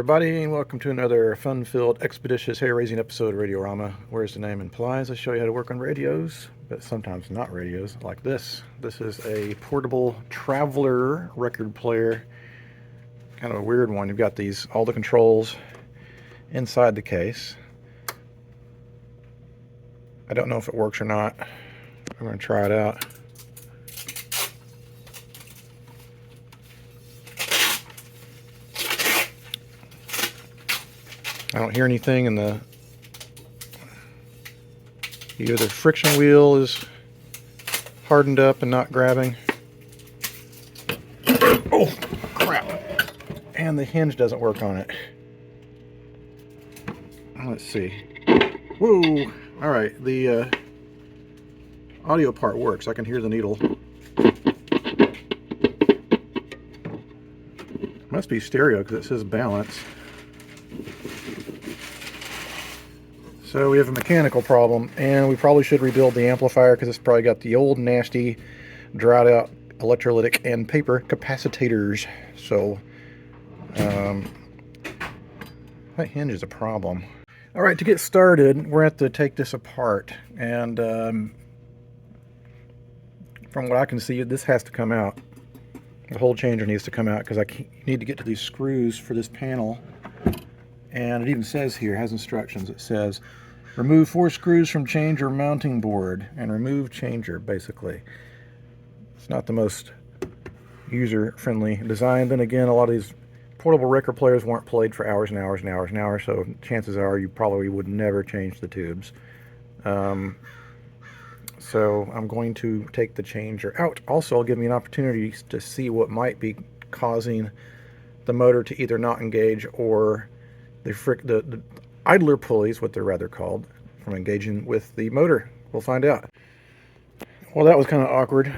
everybody, and welcome to another fun-filled, expeditious hair-raising episode of Radiorama, where, as the name implies, I show you how to work on radios, but sometimes not radios, like this. This is a portable Trav-ler record player, kind of a weird one. You've got all the controls inside the case. I don't know if it works or not. I'm going to try it out. I don't hear anything in either the friction wheel is hardened up and not grabbing. Oh, crap. And the hinge doesn't work on it. Let's see. Whoa. All right, the audio part works. I can hear the needle. Must be stereo because it says balance. So we have a mechanical problem, and we probably should rebuild the amplifier because it's probably got the old nasty dried out electrolytic and paper capacitors. So that hinge is a problem. All right, to get started, we're going to have to take this apart, and from what I can see, this has to come out. The whole changer needs to come out because I need to get to these screws for this panel. And it even says here, it has instructions. It says, remove 4 screws from changer mounting board and remove changer, basically. It's not the most user-friendly design. Then again, a lot of these portable record players weren't played for hours and hours and hours and hours, so chances are you probably would never change the tubes. So I'm going to take the changer out. Also, it'll give me an opportunity to see what might be causing the motor to either not engage or the idler pulleys, what they're rather called, from engaging with the motor. We'll find out. Well, that was kind of awkward.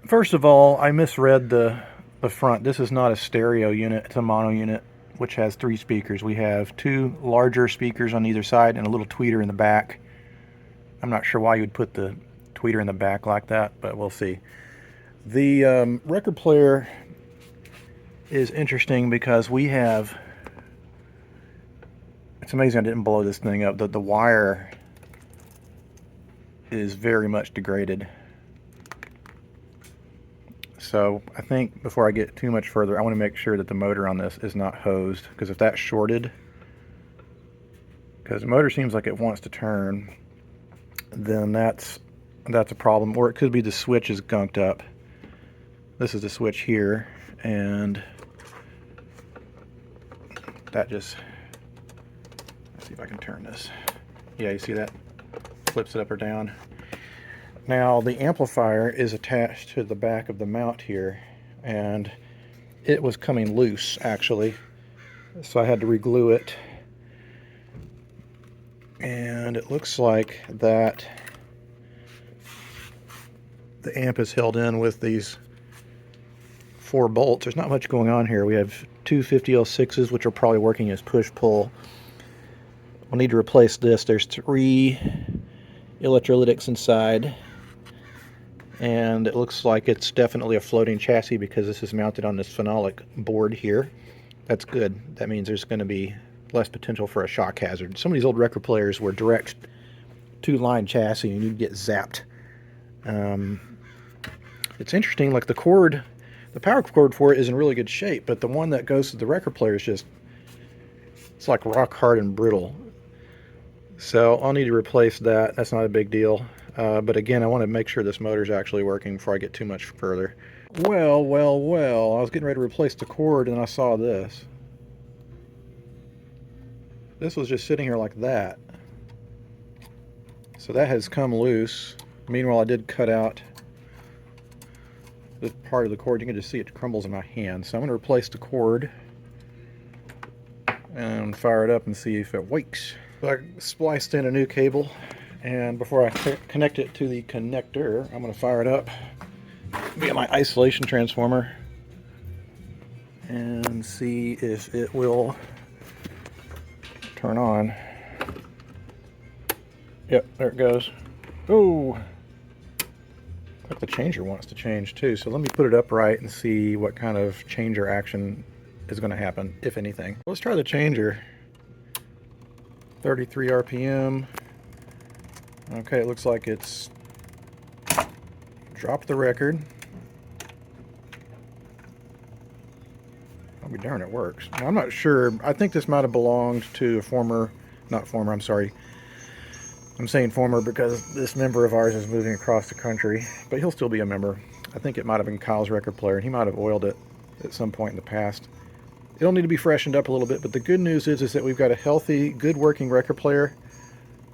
First of all, I misread the front. This is not a stereo unit, it's a mono unit, which has 3 speakers. We have 2 larger speakers on either side and a little tweeter in the back. I'm not sure why you would put the tweeter in the back like that, but we'll see. The record player is interesting because we have... It's amazing I didn't blow this thing up. The wire is very much degraded. So I think before I get too much further, I want to make sure that the motor on this is not hosed, because if that's shorted, because the motor seems like it wants to turn, then that's a problem. Or it could be the switch is gunked up. This is the switch here, and that just... see if I can turn this. Yeah, you see that? Flips it up or down. Now, the amplifier is attached to the back of the mount here, and it was coming loose, actually. So I had to reglue it. And it looks like that the amp is held in with these 4 bolts. There's not much going on here. We have 2 50L6s, which are probably working as push-pull. We'll need to replace this. There's 3 electrolytics inside, and it looks like it's definitely a floating chassis because this is mounted on this phenolic board here. That's good. That means there's going to be less potential for a shock hazard. Some of these old record players were direct 2-line chassis and you'd get zapped. It's interesting, like the power cord for it is in really good shape, but the one that goes to the record player is just, it's like rock hard and brittle. So I'll need to replace that. That's not a big deal. But again, I want to make sure this motor is actually working before I get too much further. Well. I was getting ready to replace the cord and I saw this. This was just sitting here like that. So that has come loose. Meanwhile, I did cut out this part of the cord. You can just see it crumbles in my hand. So I'm going to replace the cord and fire it up and see if it wakes. So I spliced in a new cable, and before I connect it to the connector, I'm going to fire it up via my isolation transformer and see if it will turn on. Yep, there it goes. Oh, like the changer wants to change too. So let me put it upright and see what kind of changer action is going to happen, if anything. Let's try the changer. 33 RPM. Okay, it looks like it's dropped the record. I'll be darned, it works. Now, I'm not sure. I think this might have belonged to a former, not former, I'm sorry. I'm saying former because this member of ours is moving across the country, but he'll still be a member. I think it might have been Kyle's record player, and he might have oiled it at some point in the past. It'll need to be freshened up a little bit, but the good news is that we've got a healthy, good working record player.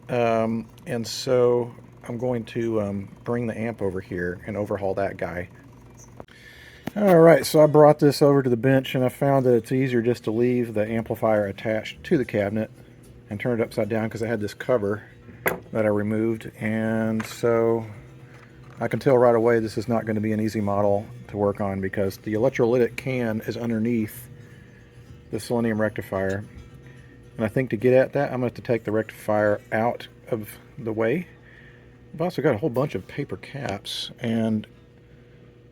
And so I'm going to bring the amp over here and overhaul that guy. Alright, so I brought this over to the bench, and I found that it's easier just to leave the amplifier attached to the cabinet and turn it upside down because I had this cover that I removed, and so I can tell right away this is not going to be an easy model to work on because the electrolytic can is underneath the selenium rectifier. And I think to get at that, I'm going to have to take the rectifier out of the way. I've also got a whole bunch of paper caps, and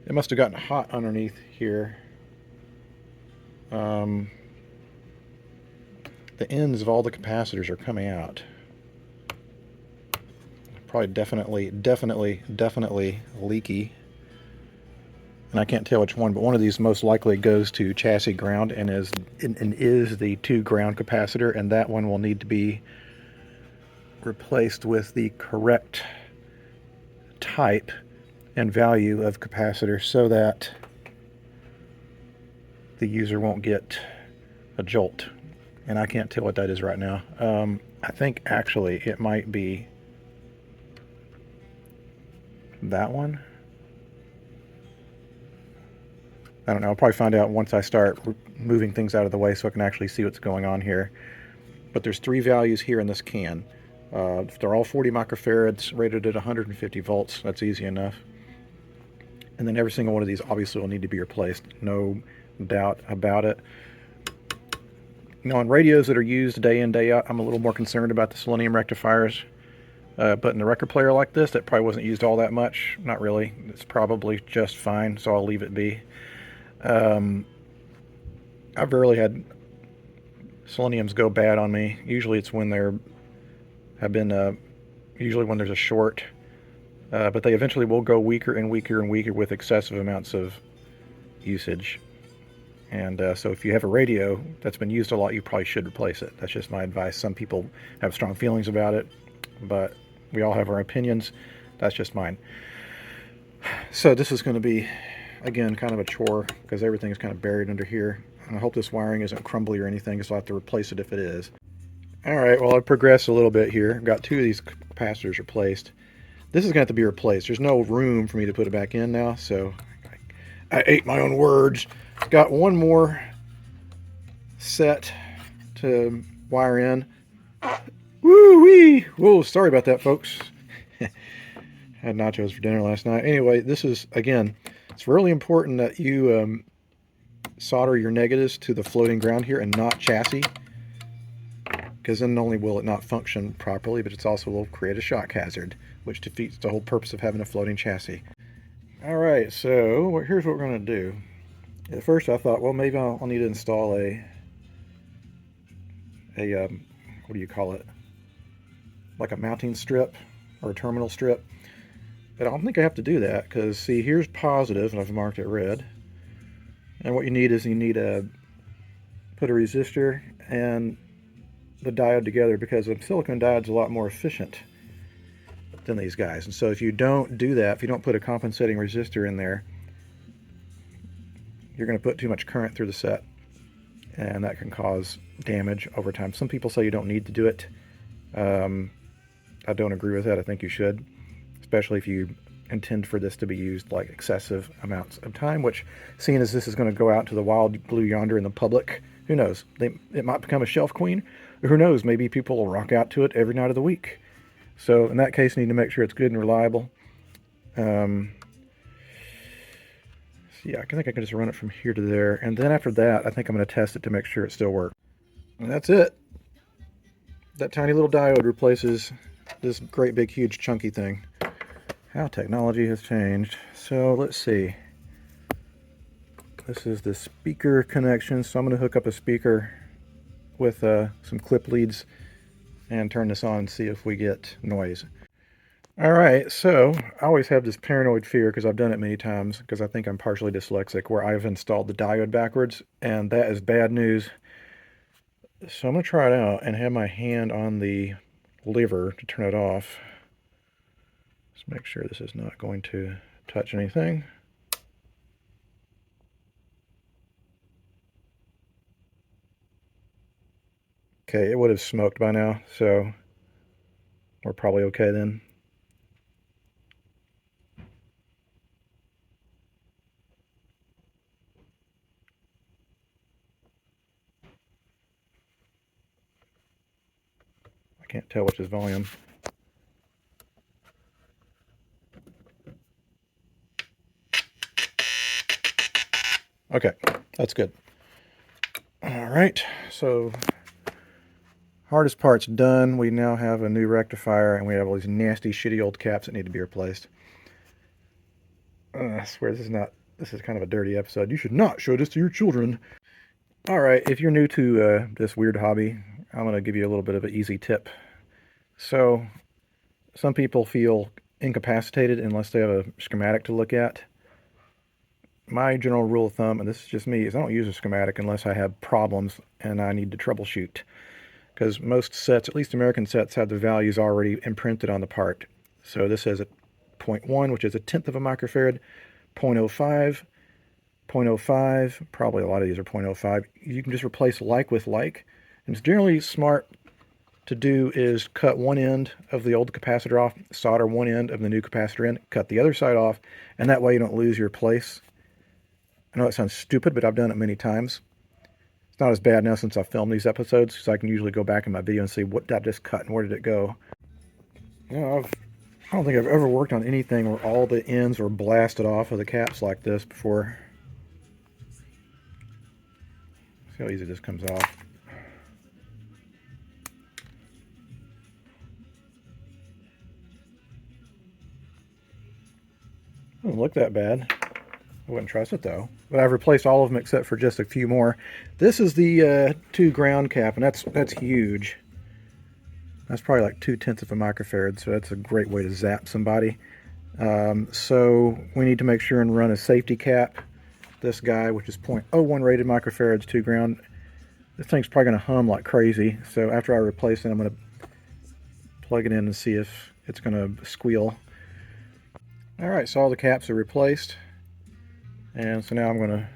it must have gotten hot underneath here. The ends of all the capacitors are coming out. Probably definitely leaky. And I can't tell which one, but one of these most likely goes to chassis ground and is the 2 ground capacitor, and that one will need to be replaced with the correct type and value of capacitor so that the user won't get a jolt. And I can't tell what that is right now. I think actually it might be that one. I don't know. I'll probably find out once I start moving things out of the way so I can actually see what's going on here. But there's 3 values here in this can. They're all 40 microfarads, rated at 150 volts. That's easy enough. And then every single one of these obviously will need to be replaced. No doubt about it. You know, on radios that are used day in, day out, I'm a little more concerned about the selenium rectifiers. But in a record player like this, that probably wasn't used all that much. Not really. It's probably just fine, so I'll leave it be. I've rarely had seleniums go bad on me. Usually it's when usually when there's a short. But they eventually will go weaker and weaker and weaker with excessive amounts of usage. And so if you have a radio that's been used a lot, you probably should replace it. That's just my advice. Some people have strong feelings about it, but we all have our opinions. That's just mine. So this is going to be, again, kind of a chore because everything is kind of buried under here. And I hope this wiring isn't crumbly or anything, so I'll have to replace it if it is. Alright, well, I've progressed a little bit here. I've got 2 of these capacitors replaced. This is going to have to be replaced. There's no room for me to put it back in now, so I ate my own words. Got one more set to wire in. Woo-wee! Whoa, sorry about that, folks. Had nachos for dinner last night. Anyway, this is, again, it's really important that you solder your negatives to the floating ground here and not chassis, because then not only will it not function properly, but it also will create a shock hazard, which defeats the whole purpose of having a floating chassis. Alright, so here's what we're going to do. At first I thought, well, maybe I'll need to install a what do you call it? Like a mounting strip or a terminal strip. But I don't think I have to do that because, see, here's positive, and I've marked it red. And what you need is put a resistor and the diode together, because a silicon diode's a lot more efficient than these guys. And so if you don't do that, if you don't put a compensating resistor in there, you're going to put too much current through the set, and that can cause damage over time. Some people say you don't need to do it. I don't agree with that. I think you should, especially if you intend for this to be used like excessive amounts of time, which, seeing as this is going to go out to the wild blue yonder in the public, who knows? It might become a shelf queen, or who knows? Maybe people will rock out to it every night of the week. So in that case, you need to make sure it's good and reliable. Yeah, I think I can just run it from here to there, and then after that, I think I'm going to test it to make sure it still works. And that's it. That tiny little diode replaces this great big huge chunky thing. How technology has changed. So let's see. This is the speaker connection, so I'm going to hook up a speaker with some clip leads and turn this on and see if we get noise. Alright, so I always have this paranoid fear, because I've done it many times, because I think I'm partially dyslexic, where I've installed the diode backwards, and that is bad news. So I'm going to try it out and have my hand on the lever to turn it off. Let's make sure this is not going to touch anything. Okay, it would have smoked by now, so we're probably okay then. I can't tell which is volume. Okay, that's good. Alright, so hardest part's done. We now have a new rectifier, and we have all these nasty, shitty old caps that need to be replaced. I swear this is kind of a dirty episode. You should not show this to your children. Alright, if you're new to this weird hobby, I'm going to give you a little bit of an easy tip. So, some people feel incapacitated unless they have a schematic to look at. My general rule of thumb, and this is just me, is I don't use a schematic unless I have problems and I need to troubleshoot. Because most sets, at least American sets, have the values already imprinted on the part. So this has a 0.1, which is a tenth of a microfarad, 0.05, 0.05, probably a lot of these are 0.05. You can just replace like with like. And it's generally smart to do is cut one end of the old capacitor off, solder one end of the new capacitor in, cut the other side off, and that way you don't lose your place. I know it sounds stupid, but I've done it many times. It's not as bad now since I've filmed these episodes, so I can usually go back in my video and see what did I just cut and where did it go. You know, I don't think I've ever worked on anything where all the ends were blasted off of the caps like this before. See how easy this comes off. Doesn't look that bad. I wouldn't trust it though. But I've replaced all of them except for just a few more. This is the 2 ground cap, and that's huge. That's probably like 2/10 of a microfarad, so that's a great way to zap somebody. So we need to make sure and run a safety cap. This guy, which is 0.01 rated microfarads, 2 ground. This thing's probably going to hum like crazy. So after I replace it, I'm going to plug it in and see if it's going to squeal. Alright, so all the caps are replaced. And so now I'm going to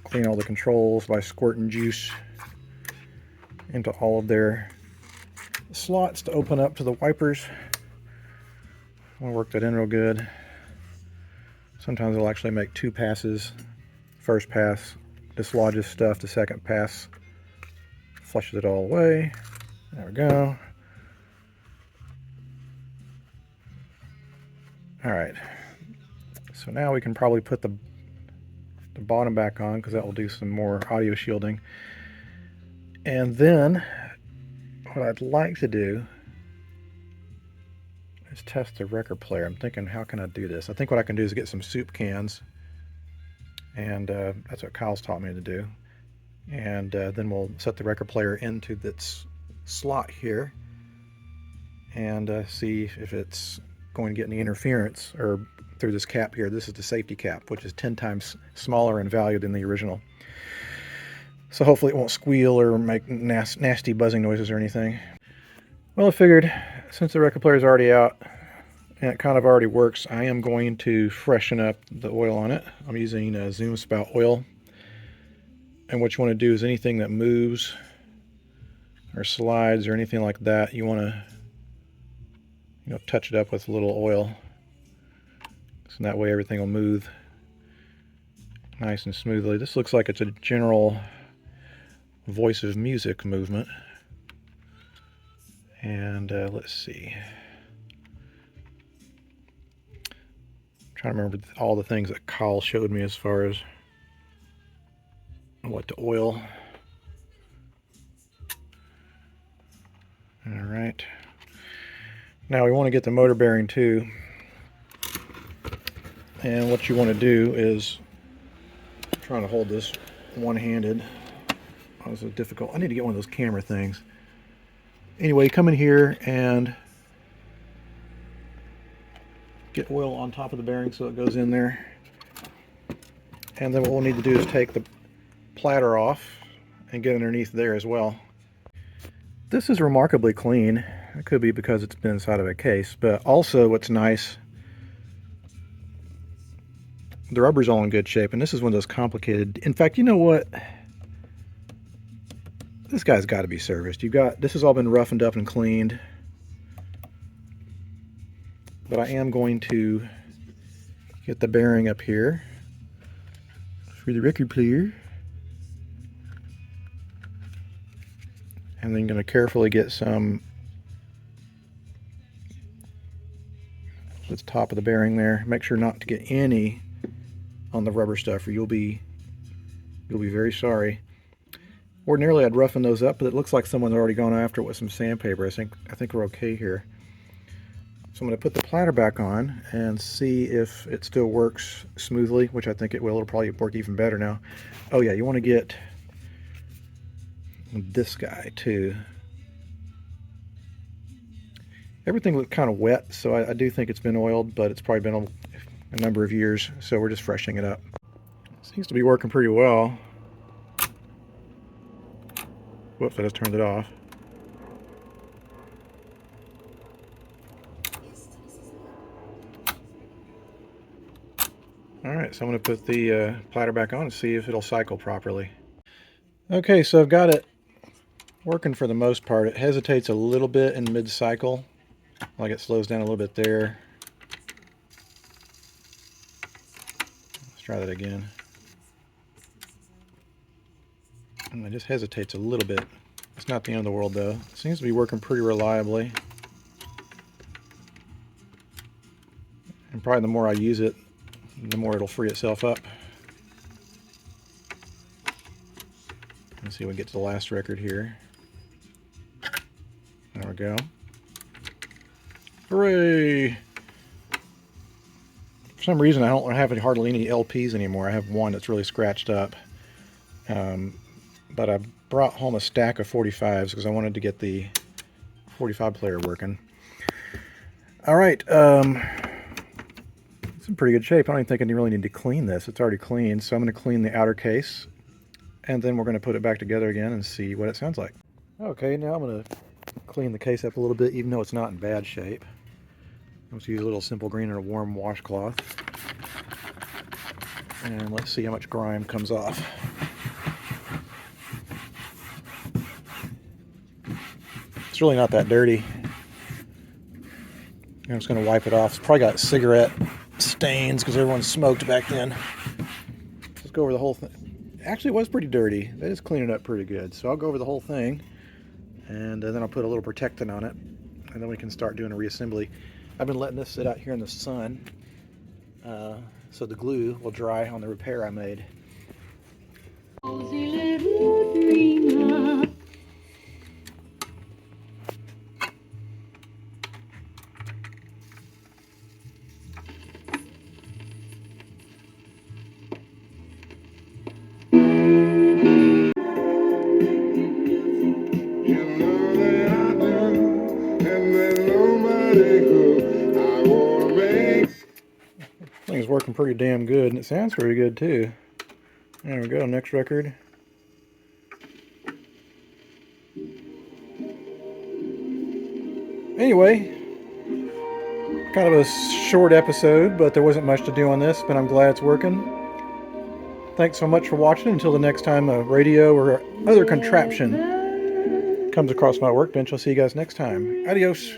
clean all the controls by squirting juice into all of their slots to open up to the wipers. I'm going to work that in real good. Sometimes I'll actually make 2 passes. First pass dislodges stuff, the second pass flushes it all away. There we go. Alright, so now we can probably put the bottom back on, because that will do some more audio shielding. And then what I'd like to do is test the record player. I'm thinking, how can I do this? I think what I can do is get some soup cans, and that's what Kyle's taught me to do. And then we'll set the record player into this slot here and see if it's going to get any interference or through this cap here. This is the safety cap, which is 10 times smaller in value than the original. So hopefully it won't squeal or make nasty buzzing noises or anything. Well, I figured since the record player is already out and it kind of already works, I am going to freshen up the oil on it. I'm using Zoom Spout oil. And what you want to do is anything that moves or slides or anything like that, you want to touch it up with a little oil. So that way everything will move nice and smoothly. This looks like it's a general Voice of Music movement. And let's see. I'm trying to remember all the things that Kyle showed me as far as what to oil. All right. Now we want to get the motor bearing too. And what you want to do is trying to hold this one-handed. Oh, this is difficult. I need to get one of those camera things. Anyway, come in here and get oil on top of the bearing so it goes in there. And then what we'll need to do is take the platter off and get underneath there as well. This is remarkably clean. It could be because it's been inside of a case, but also what's nice, the rubber's all in good shape, and this is one of those complicated. In fact, you know what? This guy's got to be serviced. This has all been roughened up and cleaned. But I am going to get the bearing up here for the record player. And then going to carefully get some the top of the bearing there. Make sure not to get any on the rubber stuff, or you'll be very sorry. Ordinarily I'd roughen those up, but it looks like someone's already gone after it with some sandpaper. I think we're okay here. So I'm going to put the platter back on and see if it still works smoothly, which I think it will. It'll probably work even better now. Oh yeah, you want to get this guy too. Everything looked kind of wet, so I do think it's been oiled, but it's probably been a number of years, so we're just freshening it up. Seems to be working pretty well. Whoops, I just turned it off. Alright, so I'm going to put the platter back on and see if it'll cycle properly. Okay, so I've got it working for the most part. It hesitates a little bit in mid-cycle, like it slows down a little bit there. Let's try that again. And it just hesitates a little bit. It's not the end of the world though. It seems to be working pretty reliably. And probably the more I use it, the more it'll free itself up. Let's see if we get to the last record here. There we go. Hooray! For some reason I don't have hardly any LPs anymore. I have one that's really scratched up. But I brought home a stack of 45s because I wanted to get the 45 player working. Alright, it's in pretty good shape. I don't even think I really need to clean this. It's already clean, so I'm going to clean the outer case, and then we're going to put it back together again and see what it sounds like. Okay, now I'm going to clean the case up a little bit, even though it's not in bad shape. Let's use a little simple green and a warm washcloth. And let's see how much grime comes off. It's really not that dirty. I'm just going to wipe it off. It's probably got cigarette stains because everyone smoked back then. Let's go over the whole thing. Actually, it was pretty dirty. They just cleaned it up pretty good. So I'll go over the whole thing, and then I'll put a little protectant on it, and then we can start doing a reassembly. I've been letting this sit out here in the sun so the glue will dry on the repair I made. Thing's working pretty damn good, and it sounds pretty good too. There we go, next record. Anyway, kind of a short episode, but there wasn't much to do on this, but I'm glad it's working. Thanks so much for watching. Until the next time a radio or other contraption comes across my workbench, I'll see you guys next time. Adios.